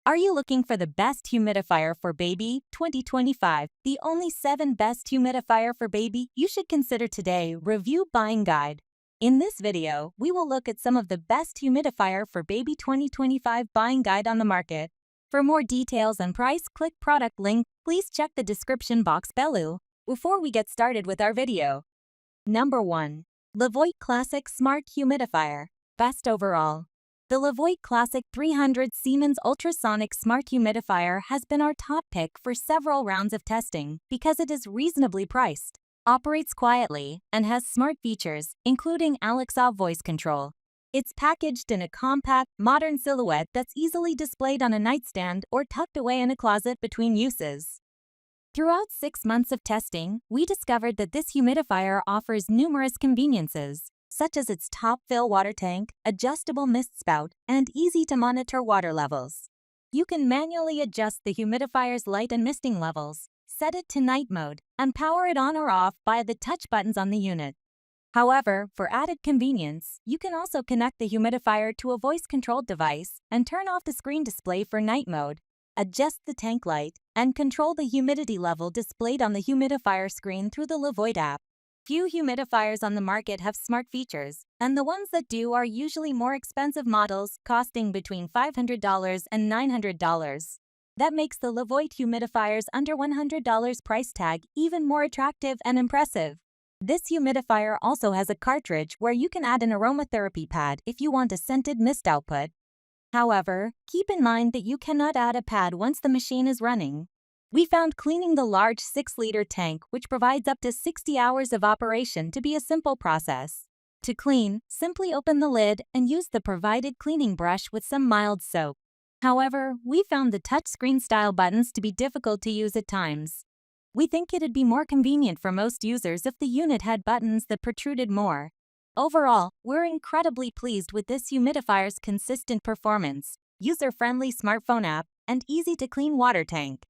Are you looking for the best humidifier for baby 2025? The only 7 best humidifier for baby you should consider today. Review Buying Guide. In this video, we will look at some of the best humidifier for baby 2025 buying guide on the market. For more details and price, click product link. Please check the description box below. Before we get started with our video. Number 1. Levoit Classic Smart Humidifier. Best overall. The Levoit Classic 300 Siemens Ultrasonic Smart Humidifier has been our top pick for several rounds of testing because it is reasonably priced, operates quietly, and has smart features, including Alexa voice control. It's packaged in a compact, modern silhouette that's easily displayed on a nightstand or tucked away in a closet between uses. Throughout 6 months of testing, we discovered that this humidifier offers numerous conveniences, such as its TopFill water tank, adjustable mist spout, and easy-to-monitor water levels. You can manually adjust the humidifier's light and misting levels, set it to night mode, and power it on or off by the touch buttons on the unit. However, for added convenience, you can also connect the humidifier to a voice-controlled device and turn off the screen display for night mode, adjust the tank light, and control the humidity level displayed on the humidifier screen through the Levoit app. Few humidifiers on the market have smart features, and the ones that do are usually more expensive models costing between $500 and $900. That makes the Levoit humidifiers under $100 price tag even more attractive and impressive. This humidifier also has a cartridge where you can add an aromatherapy pad if you want a scented mist output. However, keep in mind that you cannot add a pad once the machine is running. We found cleaning the large 6-liter tank, which provides up to 60 hours of operation, to be a simple process. To clean, simply open the lid and use the provided cleaning brush with some mild soap. However, we found the touchscreen style buttons to be difficult to use at times. We think it'd be more convenient for most users if the unit had buttons that protruded more. Overall, we're incredibly pleased with this humidifier's consistent performance, user-friendly smartphone app, and easy-to-clean water tank.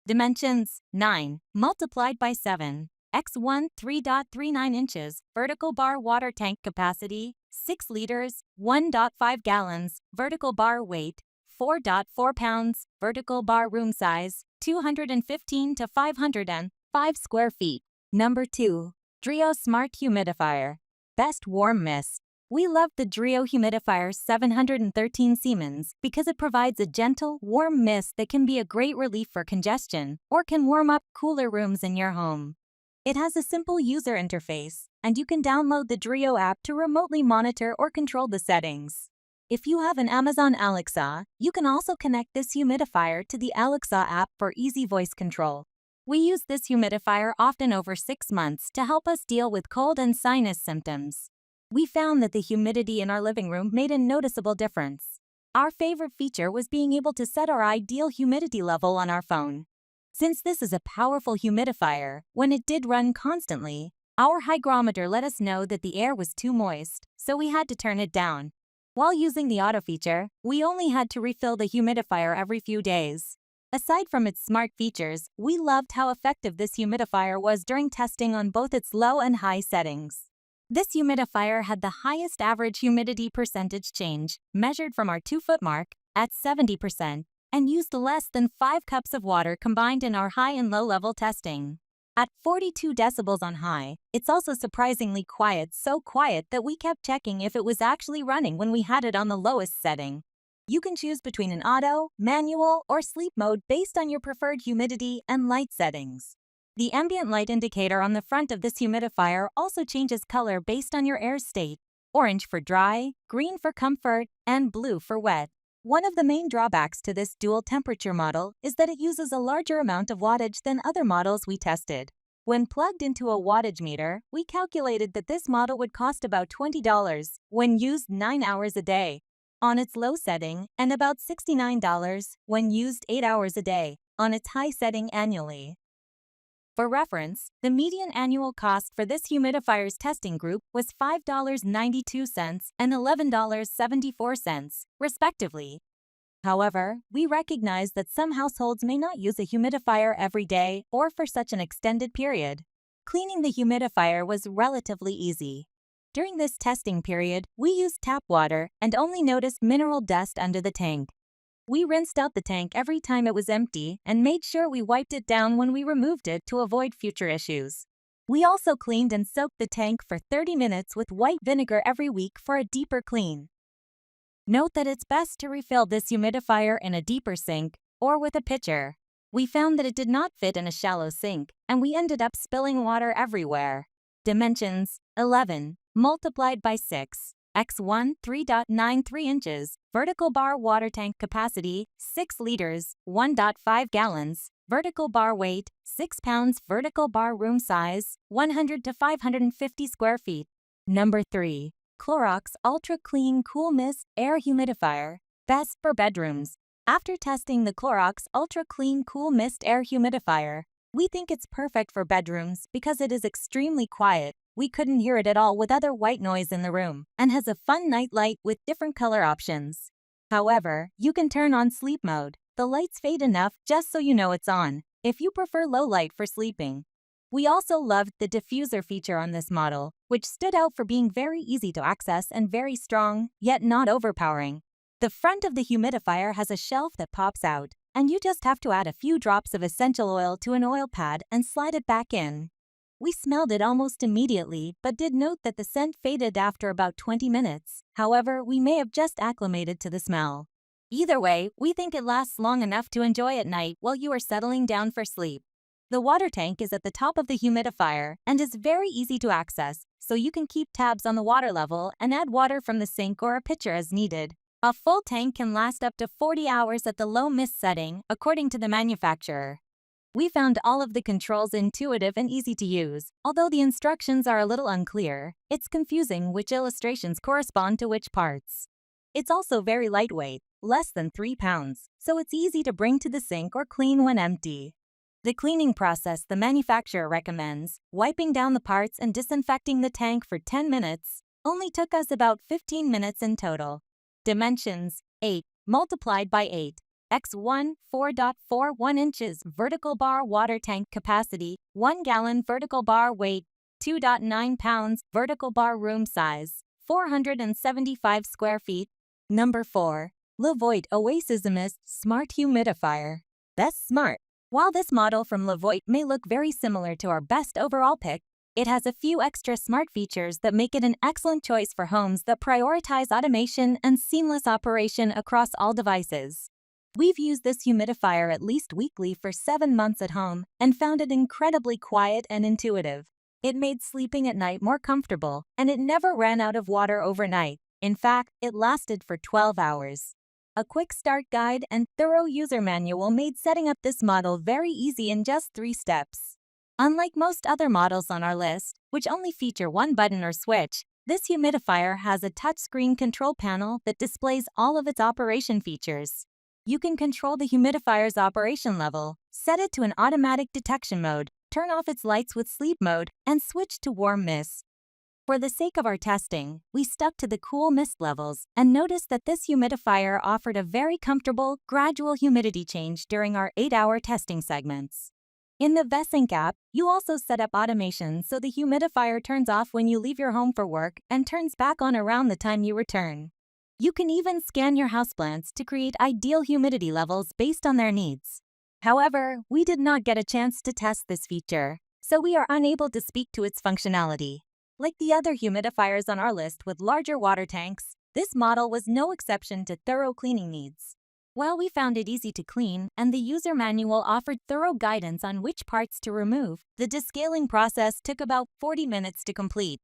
Dimensions: 9 multiplied by 7 x 1 3.39 inches, vertical bar water tank capacity 6 liters, 1.5 gallons, vertical bar weight 4.4 pounds, vertical bar room size 215 to 505 square feet. Number 2. Dreo Smart Humidifier. Best warm mist. We love the Dreo Humidifier 713 Siemens because it provides a gentle, warm mist that can be a great relief for congestion or can warm up cooler rooms in your home. It has a simple user interface, and you can download the Dreo app to remotely monitor or control the settings. If you have an Amazon Alexa, you can also connect this humidifier to the Alexa app for easy voice control. We use this humidifier often over 6 months to help us deal with cold and sinus symptoms. We found that the humidity in our living room made a noticeable difference. Our favorite feature was being able to set our ideal humidity level on our phone. Since this is a powerful humidifier, when it did run constantly, our hygrometer let us know that the air was too moist, so we had to turn it down. While using the auto feature, we only had to refill the humidifier every few days. Aside from its smart features, we loved how effective this humidifier was during testing on both its low and high settings. This humidifier had the highest average humidity percentage change, measured from our 2-foot mark, at 70%, and used less than 5 cups of water combined in our high and low level testing. At 42 decibels on high, it's also surprisingly quiet, so quiet that we kept checking if it was actually running when we had it on the lowest setting. You can choose between an auto, manual, or sleep mode based on your preferred humidity and light settings. The ambient light indicator on the front of this humidifier also changes color based on your air state: orange for dry, green for comfort, and blue for wet. One of the main drawbacks to this dual temperature model is that it uses a larger amount of wattage than other models we tested. When plugged into a wattage meter, we calculated that this model would cost about $20 when used 9 hours a day on its low setting, and about $69 when used 8 hours a day on its high setting annually. For reference, the median annual cost for this humidifier's testing group was $5.92 and $11.74, respectively. However, we recognize that some households may not use a humidifier every day or for such an extended period. Cleaning the humidifier was relatively easy. During this testing period, we used tap water and only noticed mineral dust under the tank. We rinsed out the tank every time it was empty and made sure we wiped it down when we removed it to avoid future issues. We also cleaned and soaked the tank for 30 minutes with white vinegar every week for a deeper clean. Note that it's best to refill this humidifier in a deeper sink or with a pitcher. We found that it did not fit in a shallow sink, and we ended up spilling water everywhere. Dimensions: 11 multiplied by 6. x1 3.93 inches, vertical bar water tank capacity 6 liters, 1.5 gallons, vertical bar weight 6 pounds, vertical bar room size 100 to 550 square feet. Number 3. Clorox Ultra Clean Cool Mist Air Humidifier, best for bedrooms. After testing the Clorox Ultra Clean Cool Mist Air Humidifier, we think it's perfect for bedrooms because it is extremely quiet. We couldn't hear it at all with other white noise in the room, and has a fun night light with different color options. However, you can turn on sleep mode. The lights fade enough just so you know it's on, if you prefer low light for sleeping. We also loved the diffuser feature on this model, which stood out for being very easy to access and very strong, yet not overpowering. The front of the humidifier has a shelf that pops out, and you just have to add a few drops of essential oil to an oil pad and slide it back in. We smelled it almost immediately, but did note that the scent faded after about 20 minutes. However, we may have just acclimated to the smell. Either way, we think it lasts long enough to enjoy at night while you are settling down for sleep. The water tank is at the top of the humidifier and is very easy to access, so you can keep tabs on the water level and add water from the sink or a pitcher as needed. A full tank can last up to 40 hours at the low mist setting, according to the manufacturer. We found all of the controls intuitive and easy to use. Although the instructions are a little unclear, it's confusing which illustrations correspond to which parts. It's also very lightweight, less than 3 pounds, so it's easy to bring to the sink or clean when empty. The cleaning process the manufacturer recommends, wiping down the parts and disinfecting the tank for 10 minutes, only took us about 15 minutes in total. Dimensions: 8 multiplied by 8. x1 4.41 inches, vertical bar water tank capacity 1 gallon, vertical bar weight 2.9 pounds, vertical bar room size 475 square feet. Number 4. Levoit OasisMist Smart Humidifier. That's smart. While this model from Levoit may look very similar to our best overall pick, it has a few extra smart features that make it an excellent choice for homes that prioritize automation and seamless operation across all devices. We've used this humidifier at least weekly for 7 months at home and found it incredibly quiet and intuitive. It made sleeping at night more comfortable, and it never ran out of water overnight. In fact, it lasted for 12 hours. A quick start guide and thorough user manual made setting up this model very easy in just 3 steps. Unlike most other models on our list, which only feature one button or switch, this humidifier has a touchscreen control panel that displays all of its operation features. You can control the humidifier's operation level, set it to an automatic detection mode, turn off its lights with sleep mode, and switch to warm mist. For the sake of our testing, we stuck to the cool mist levels and noticed that this humidifier offered a very comfortable, gradual humidity change during our 8-hour testing segments. In the VESync app, you also set up automation so the humidifier turns off when you leave your home for work and turns back on around the time you return. You can even scan your houseplants to create ideal humidity levels based on their needs. However, we did not get a chance to test this feature, so we are unable to speak to its functionality. Like the other humidifiers on our list with larger water tanks, this model was no exception to thorough cleaning needs. While we found it easy to clean and the user manual offered thorough guidance on which parts to remove, the descaling process took about 40 minutes to complete.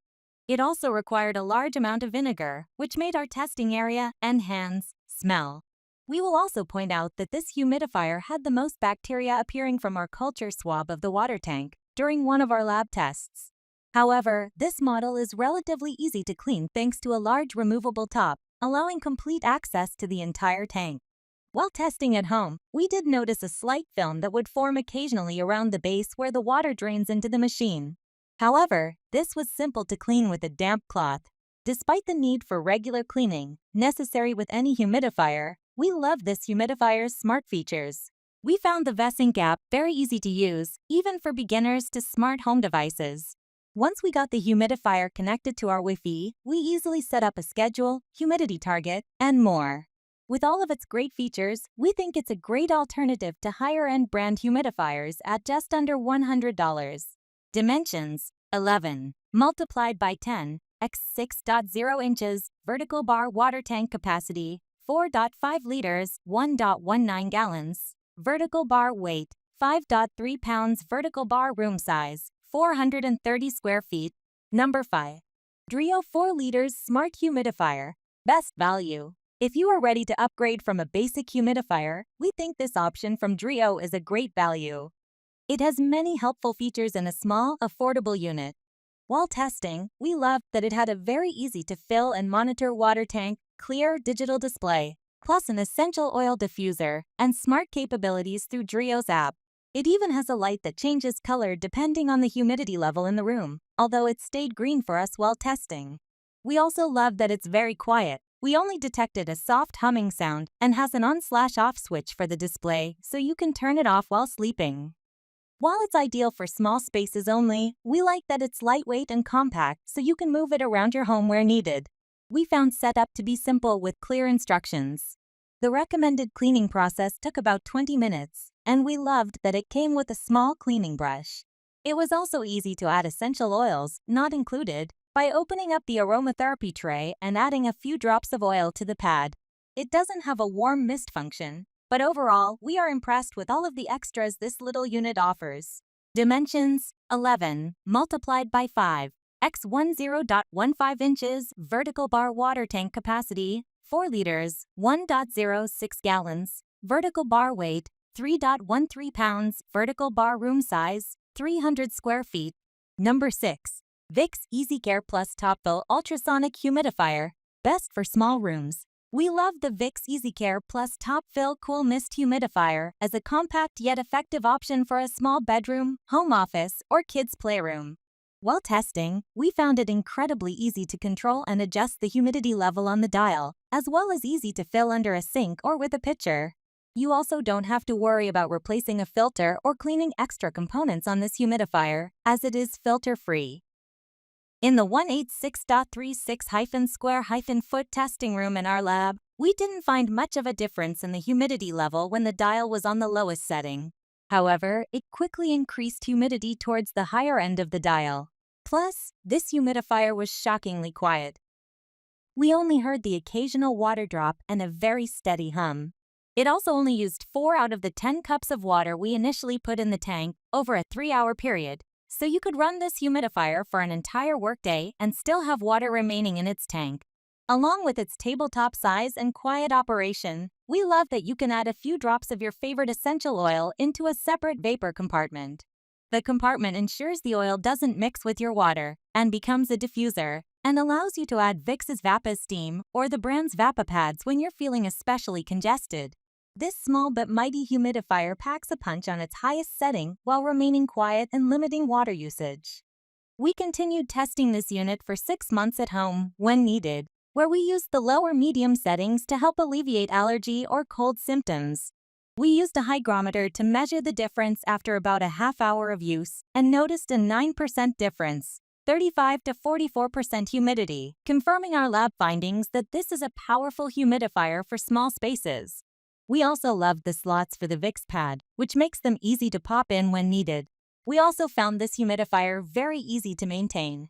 It also required a large amount of vinegar, which made our testing area and hands smell. We will also point out that this humidifier had the most bacteria appearing from our culture swab of the water tank during one of our lab tests. However, this model is relatively easy to clean thanks to a large removable top, allowing complete access to the entire tank. While testing at home, we did notice a slight film that would form occasionally around the base where the water drains into the machine. However, this was simple to clean with a damp cloth. Despite the need for regular cleaning, necessary with any humidifier, we love this humidifier's smart features. We found the VESync app very easy to use, even for beginners to smart home devices. Once we got the humidifier connected to our Wi-Fi, we easily set up a schedule, humidity target, and more. With all of its great features, we think it's a great alternative to higher-end brand humidifiers at just under $100. Dimensions: 11 multiplied by 10 x 6.0 inches, vertical bar water tank capacity 4.5 liters, 1.19 gallons, vertical bar weight 5.3 pounds, vertical bar room size 430 square feet. Number 5. Dreo 4 liters smart humidifier. Best value. If you are ready to upgrade from a basic humidifier, we think this option from Dreo is a great value. It has many helpful features in a small, affordable unit. While testing, we loved that it had a very easy to fill and monitor water tank, clear digital display, plus an essential oil diffuser, and smart capabilities through Dreo's app. It even has a light that changes color depending on the humidity level in the room, although it stayed green for us while testing. We also love that it's very quiet. We only detected a soft humming sound and has an on/off switch for the display, so you can turn it off while sleeping. While it's ideal for small spaces only, we like that it's lightweight and compact, so you can move it around your home where needed. We found setup to be simple with clear instructions. The recommended cleaning process took about 20 minutes, and we loved that it came with a small cleaning brush. It was also easy to add essential oils, not included, by opening up the aromatherapy tray and adding a few drops of oil to the pad. It doesn't have a warm mist function, but overall, we are impressed with all of the extras this little unit offers. Dimensions: 11 multiplied by 5 x 10.15 inches, vertical bar water tank capacity 4 liters, 1.06 gallons, vertical bar weight 3.13 pounds, vertical bar room size 300 square feet. Number 6. Vicks EasyCare Plus TopFill Ultrasonic Humidifier. Best for small rooms. We love the Vicks EasyCare Plus TopFill Cool Mist Humidifier as a compact yet effective option for a small bedroom, home office, or kids' playroom. While testing, we found it incredibly easy to control and adjust the humidity level on the dial, as well as easy to fill under a sink or with a pitcher. You also don't have to worry about replacing a filter or cleaning extra components on this humidifier, as it is filter-free. In the 186.36-square-foot testing room in our lab, we didn't find much of a difference in the humidity level when the dial was on the lowest setting. However, it quickly increased humidity towards the higher end of the dial. Plus, this humidifier was shockingly quiet. We only heard the occasional water drop and a very steady hum. It also only used 4 out of the 10 cups of water we initially put in the tank over a 3-hour period, so you could run this humidifier for an entire workday and still have water remaining in its tank. Along with its tabletop size and quiet operation, we love that you can add a few drops of your favorite essential oil into a separate vapor compartment. The compartment ensures the oil doesn't mix with your water and becomes a diffuser, and allows you to add Vicks' Vapa Steam or the brand's Vapa Pads when you're feeling especially congested. This small but mighty humidifier packs a punch on its highest setting while remaining quiet and limiting water usage. We continued testing this unit for 6 months at home when needed, where we used the lower-medium settings to help alleviate allergy or cold symptoms. We used a hygrometer to measure the difference after about a half hour of use and noticed a 9% difference, 35 to 44% humidity, confirming our lab findings that this is a powerful humidifier for small spaces. We also loved the slots for the Vicks pad, which makes them easy to pop in when needed. We also found this humidifier very easy to maintain.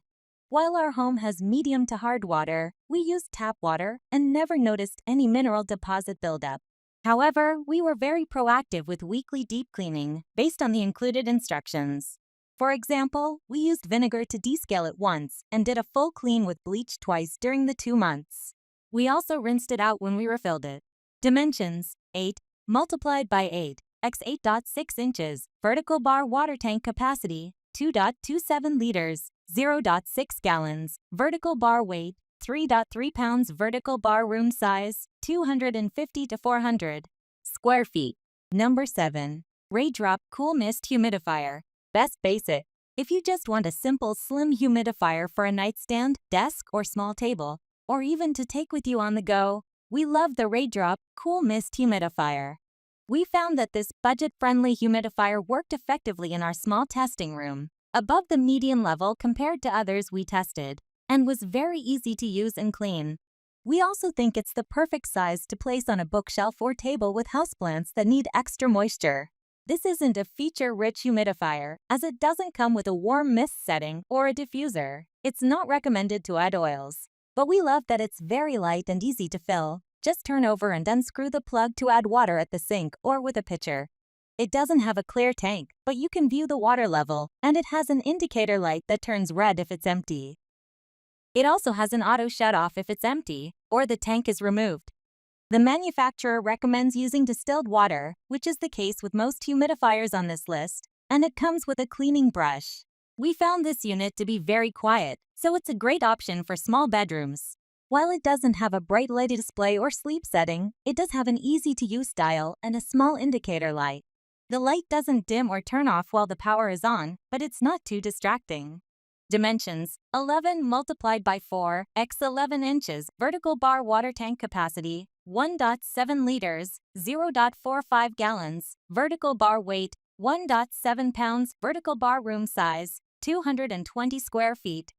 While our home has medium to hard water, we used tap water and never noticed any mineral deposit buildup. However, we were very proactive with weekly deep cleaning based on the included instructions. For example, we used vinegar to descale it once and did a full clean with bleach twice during the 2 months. We also rinsed it out when we refilled it. Dimensions: 8 multiplied by 8 x 8.6 inches, vertical bar water tank capacity 2.27 liters, 0.6 gallons, vertical bar weight 3.3 pounds, vertical bar room size 250 to 400 square feet. Number 7. Raydrop Cool Mist Humidifier. Best basic. If you just want a simple slim humidifier for a nightstand, desk, or small table, or even to take with you on the go, we love the Raydrop Cool Mist Humidifier. We found that this budget-friendly humidifier worked effectively in our small testing room, above the median level compared to others we tested, and was very easy to use and clean. We also think it's the perfect size to place on a bookshelf or table with houseplants that need extra moisture. This isn't a feature-rich humidifier, as it doesn't come with a warm mist setting or a diffuser. It's not recommended to add oils. But we love that it's very light and easy to fill. Just turn over and unscrew the plug to add water at the sink or with a pitcher. It doesn't have a clear tank, but you can view the water level, and it has an indicator light that turns red if it's empty. It also has an auto shut-off if it's empty, or the tank is removed. The manufacturer recommends using distilled water, which is the case with most humidifiers on this list, and it comes with a cleaning brush. We found this unit to be very quiet, so it's a great option for small bedrooms. While it doesn't have a bright light display or sleep setting, it does have an easy-to-use dial and a small indicator light. The light doesn't dim or turn off while the power is on, but it's not too distracting. Dimensions: 11 multiplied by 4 x 11 inches. Vertical bar water tank capacity: 1.7 liters, 0.45 gallons. Vertical bar weight: 1.7 pounds. Vertical bar room size: 220 square feet.